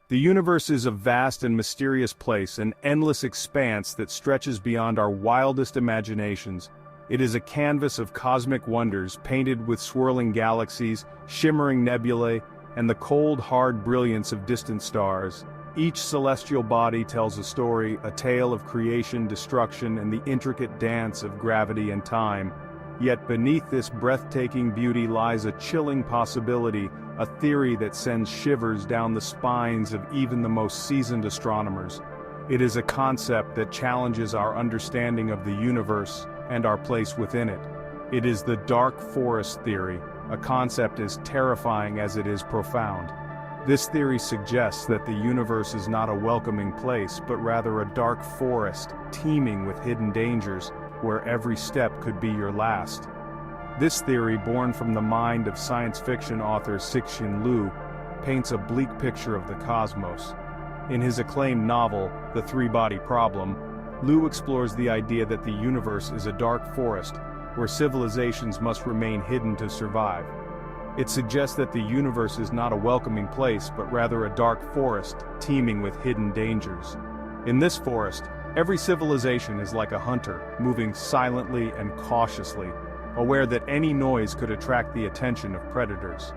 The universe is a vast and mysterious place, an endless expanse that stretches beyond our wildest imaginations. It is a canvas of cosmic wonders painted with swirling galaxies, shimmering nebulae, and the cold, hard brilliance of distant stars. Each celestial body tells a story, a tale of creation, destruction, and the intricate dance of gravity and time. Yet beneath this breathtaking beauty lies a chilling possibility, a theory that sends shivers down the spines of even the most seasoned astronomers. It is a concept that challenges our understanding of the universe and our place within it. It is the dark forest theory, a concept as terrifying as it is profound. This theory suggests that the universe is not a welcoming place, but rather a dark forest, teeming with hidden dangers, where every step could be your last. This theory, born from the mind of science fiction author Cixin Liu, paints a bleak picture of the cosmos. In his acclaimed novel, The Three-Body Problem, Liu explores the idea that the universe is a dark forest, where civilizations must remain hidden to survive. It suggests that the universe is not a welcoming place, but rather a dark forest, teeming with hidden dangers. In this forest, every civilization is like a hunter, moving silently and cautiously, aware that any noise could attract the attention of predators.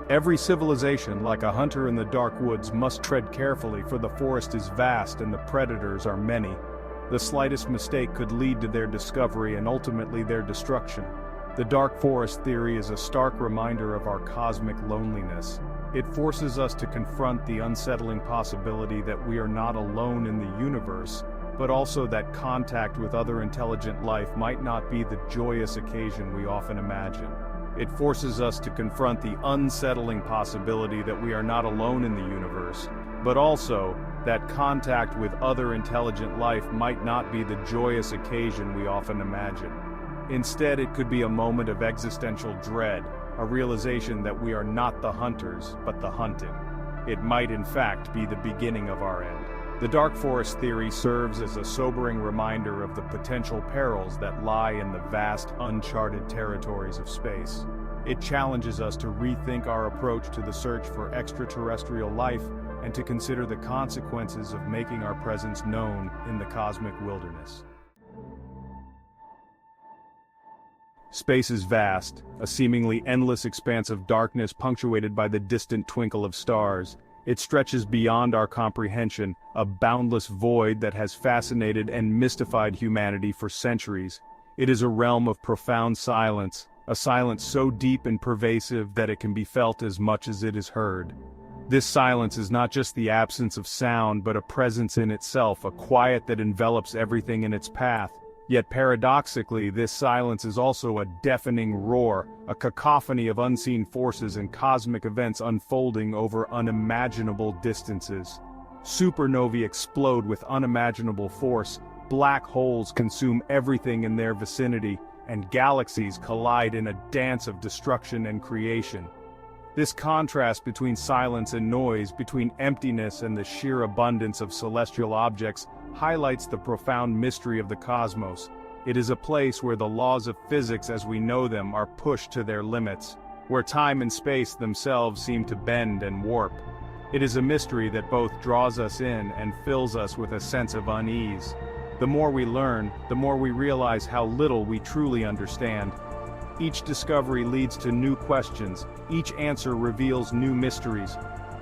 Every civilization, like a hunter in the dark woods, must tread carefully, for the forest is vast and the predators are many. The slightest mistake could lead to their discovery and ultimately their destruction. The dark forest theory is a stark reminder of our cosmic loneliness. It forces us to confront the unsettling possibility that we are not alone in the universe, but also that contact with other intelligent life might not be the joyous occasion we often imagine. It forces us to confront the unsettling possibility that we are not alone in the universe, but also that contact with other intelligent life might not be the joyous occasion we often imagine. Instead, it could be a moment of existential dread, a realization that we are not the hunters, but the hunted. It might in fact be the beginning of our end. The dark forest theory serves as a sobering reminder of the potential perils that lie in the vast, uncharted territories of space. It challenges us to rethink our approach to the search for extraterrestrial life and to consider the consequences of making our presence known in the cosmic wilderness. Space is vast, a seemingly endless expanse of darkness punctuated by the distant twinkle of stars. It stretches beyond our comprehension, a boundless void that has fascinated and mystified humanity for centuries. It is a realm of profound silence, a silence so deep and pervasive that it can be felt as much as it is heard. This silence is not just the absence of sound, but a presence in itself, a quiet that envelops everything in its path. Yet paradoxically, this silence is also a deafening roar, a cacophony of unseen forces and cosmic events unfolding over unimaginable distances. Supernovae explode with unimaginable force, black holes consume everything in their vicinity, and galaxies collide in a dance of destruction and creation. This contrast between silence and noise, between emptiness and the sheer abundance of celestial objects, highlights the profound mystery of the cosmos. It is a place where the laws of physics as we know them are pushed to their limits, where time and space themselves seem to bend and warp. It is a mystery that both draws us in and fills us with a sense of unease. The more we learn, the more we realize how little we truly understand. Each discovery leads to new questions, each answer reveals new mysteries.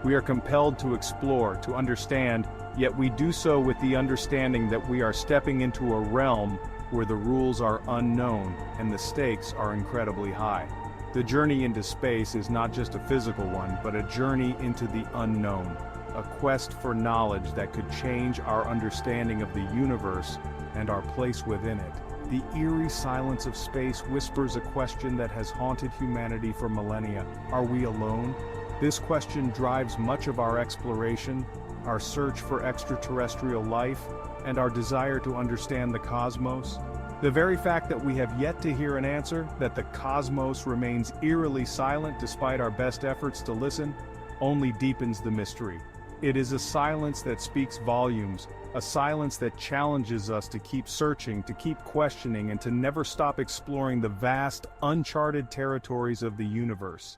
We are compelled to explore, to understand, yet we do so with the understanding that we are stepping into a realm where the rules are unknown and the stakes are incredibly high. The journey into space is not just a physical one, but a journey into the unknown, a quest for knowledge that could change our understanding of the universe and our place within it. The eerie silence of space whispers a question that has haunted humanity for millennia. Are we alone? This question drives much of our exploration, our search for extraterrestrial life, and our desire to understand the cosmos. The very fact that we have yet to hear an answer, that the cosmos remains eerily silent despite our best efforts to listen, only deepens the mystery. It is a silence that speaks volumes, a silence that challenges us to keep searching, to keep questioning, and to never stop exploring the vast, uncharted territories of the universe.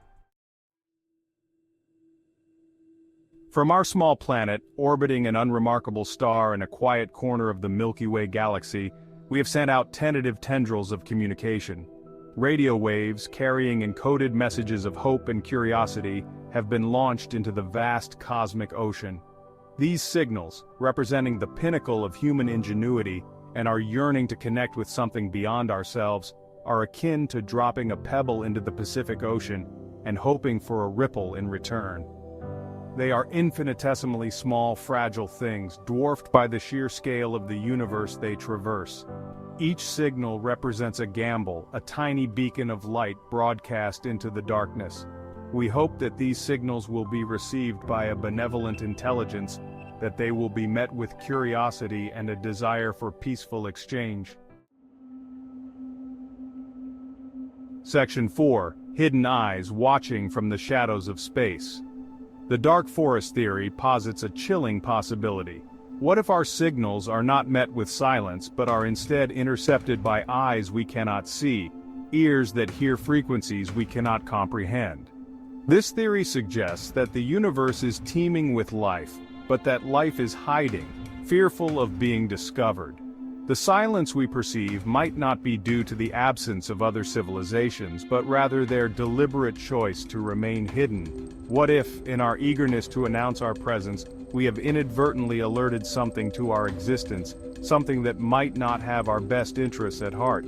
From our small planet, orbiting an unremarkable star in a quiet corner of the Milky Way galaxy, we have sent out tentative tendrils of communication. Radio waves, carrying encoded messages of hope and curiosity, have been launched into the vast cosmic ocean. These signals, representing the pinnacle of human ingenuity and our yearning to connect with something beyond ourselves, are akin to dropping a pebble into the Pacific Ocean and hoping for a ripple in return. They are infinitesimally small, fragile things, dwarfed by the sheer scale of the universe they traverse. Each signal represents a gamble, a tiny beacon of light broadcast into the darkness. We hope that these signals will be received by a benevolent intelligence, that they will be met with curiosity and a desire for peaceful exchange. Section 4. Hidden Eyes Watching from the Shadows of Space. The dark forest theory posits a chilling possibility. What if our signals are not met with silence but are instead intercepted by eyes we cannot see, ears that hear frequencies we cannot comprehend? This theory suggests that the universe is teeming with life, but that life is hiding, fearful of being discovered. The silence we perceive might not be due to the absence of other civilizations, but rather their deliberate choice to remain hidden. What if, in our eagerness to announce our presence, we have inadvertently alerted something to our existence, something that might not have our best interests at heart?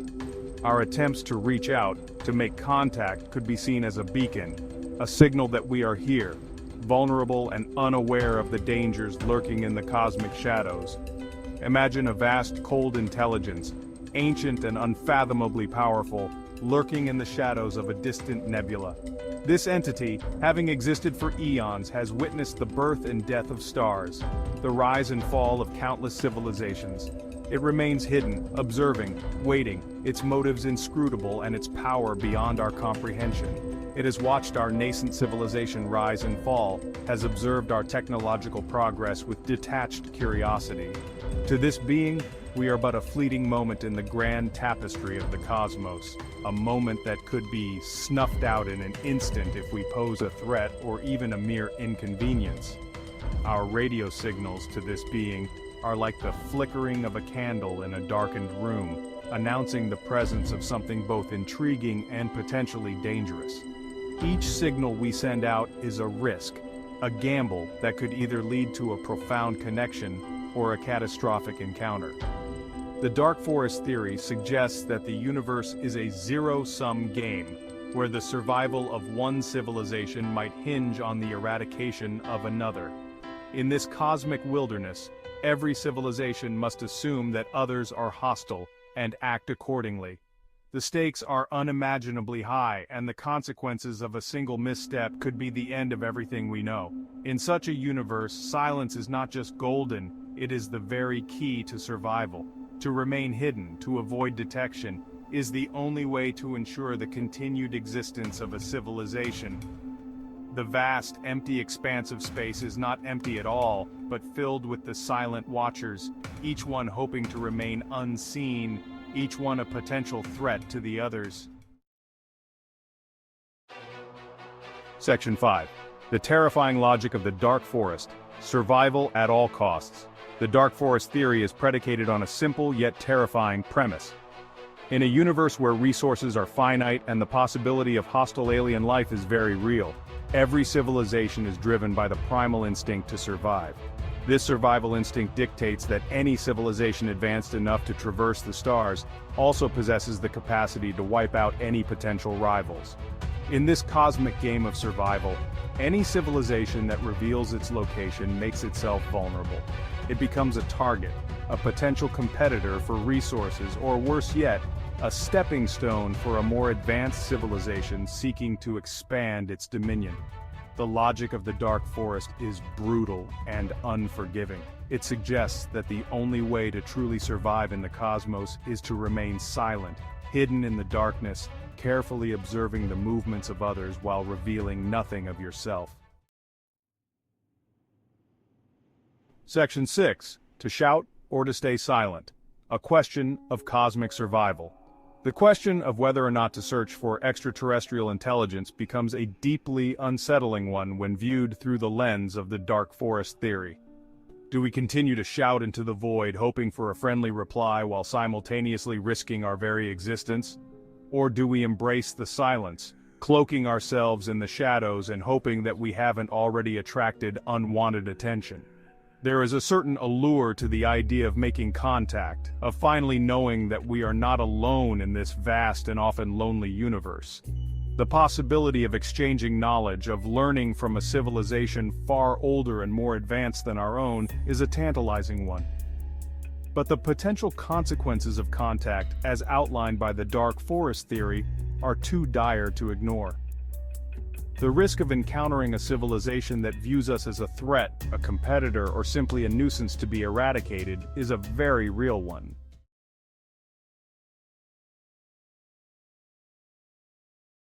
Our attempts to reach out, to make contact, could be seen as a beacon, a signal that we are here, vulnerable and unaware of the dangers lurking in the cosmic shadows. Imagine a vast, cold intelligence, ancient and unfathomably powerful, lurking in the shadows of a distant nebula. This entity, having existed for eons, has witnessed the birth and death of stars, the rise and fall of countless civilizations. It remains hidden, observing, waiting, its motives inscrutable and its power beyond our comprehension. It has watched our nascent civilization rise and fall, has observed our technological progress with detached curiosity. To this being, we are but a fleeting moment in the grand tapestry of the cosmos, a moment that could be snuffed out in an instant if we pose a threat or even a mere inconvenience. Our radio signals to this being are like the flickering of a candle in a darkened room, announcing the presence of something both intriguing and potentially dangerous. Each signal we send out is a risk, a gamble that could either lead to a profound connection or a catastrophic encounter. The dark forest theory suggests that the universe is a zero-sum game, where the survival of one civilization might hinge on the eradication of another. In this cosmic wilderness, every civilization must assume that others are hostile and act accordingly. The stakes are unimaginably high, and the consequences of a single misstep could be the end of everything we know. In such a universe, silence is not just golden, it is the very key to survival. To remain hidden, to avoid detection, is the only way to ensure the continued existence of a civilization. The vast, empty expanse of space is not empty at all, but filled with the silent watchers, each one hoping to remain unseen, each one a potential threat to the others. Section 5. The terrifying logic of the dark forest. Survival at all costs. The dark forest theory is predicated on a simple yet terrifying premise. In a universe where resources are finite and the possibility of hostile alien life is very real, every civilization is driven by the primal instinct to survive. This survival instinct dictates that any civilization advanced enough to traverse the stars also possesses the capacity to wipe out any potential rivals. In this cosmic game of survival, any civilization that reveals its location makes itself vulnerable. It becomes a target, a potential competitor for resources, or worse yet, a stepping stone for a more advanced civilization seeking to expand its dominion. The logic of the dark forest is brutal and unforgiving. It suggests that the only way to truly survive in the cosmos is to remain silent, hidden in the darkness, carefully observing the movements of others while revealing nothing of yourself. Section 6. To shout or to stay silent. A question of cosmic survival. The question of whether or not to search for extraterrestrial intelligence becomes a deeply unsettling one when viewed through the lens of the dark forest theory. Do we continue to shout into the void hoping for a friendly reply while simultaneously risking our very existence? Or do we embrace the silence, cloaking ourselves in the shadows and hoping that we haven't already attracted unwanted attention? There is a certain allure to the idea of making contact, of finally knowing that we are not alone in this vast and often lonely universe. The possibility of exchanging knowledge, of learning from a civilization far older and more advanced than our own, is a tantalizing one. But the potential consequences of contact, as outlined by the dark forest theory, are too dire to ignore. The risk of encountering a civilization that views us as a threat, a competitor, or simply a nuisance to be eradicated is a very real one.